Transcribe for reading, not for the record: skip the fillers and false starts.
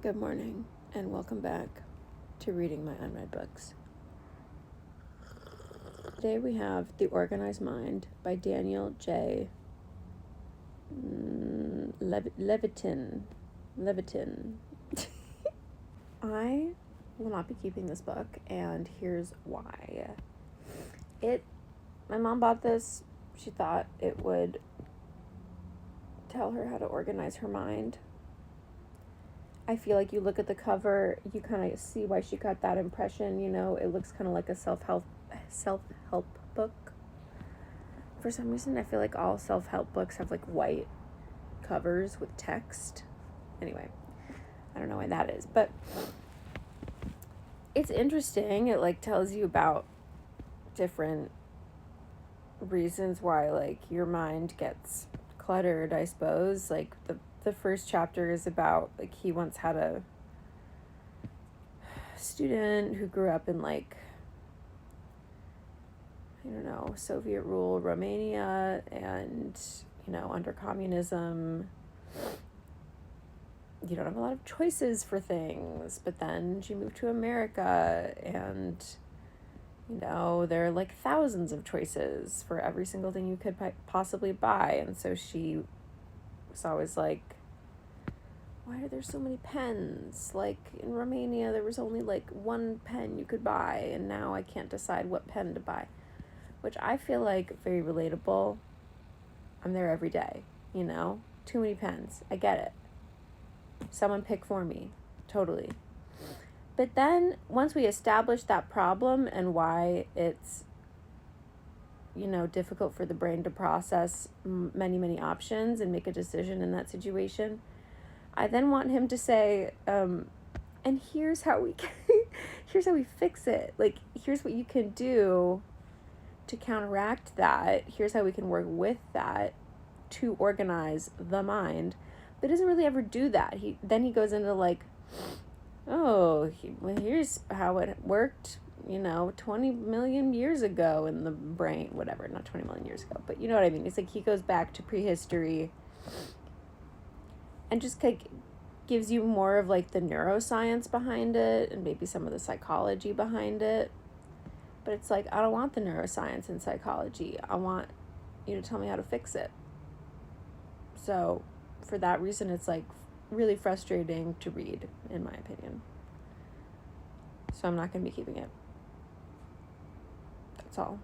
Good morning, and welcome back to reading my unread books. Today we have The Organized Mind by Daniel J. Levitin. I will not be keeping this book, and here's why. My mom bought this. She thought it would tell her how to organize her mind. I feel like you look at the cover, you kind of see why she got that impression. It looks kind of like a self-help book. For some reason, I feel like all self-help books have like white covers with text. Anyway, I don't know why that is, but it's interesting. It like tells you about different reasons why like your mind gets cluttered, I suppose. Like the first chapter is about like he once had a student who grew up in like, I don't know, Soviet rule Romania, and under communism you don't have a lot of choices for things. But then she moved to America, and there are like thousands of choices for every single thing you could possibly buy. And so she was always like, why are there so many pens? Like in Romania, there was only like one pen you could buy, and now I can't decide what pen to buy, which I feel like very relatable. I'm there every day, too many pens. I get it. Someone pick for me. Totally. But then once we establish that problem and why it's, difficult for the brain to process many, many options and make a decision in that situation, I then want him to say, and here's how we fix it. Like, here's what you can do to counteract that. Here's how we can work with that to organize the mind. But it doesn't really ever do that. He goes into like, here's how it worked, 20 million years ago in the brain, whatever, not 20 million years ago, but you know what I mean? It's like he goes back to prehistory and just like gives you more of like the neuroscience behind it and maybe some of the psychology behind it. But it's like, I don't want the neuroscience and psychology. I want you to tell me how to fix it. So for that reason, it's like really frustrating to read, in my opinion. So I'm not going to be keeping it. That's all.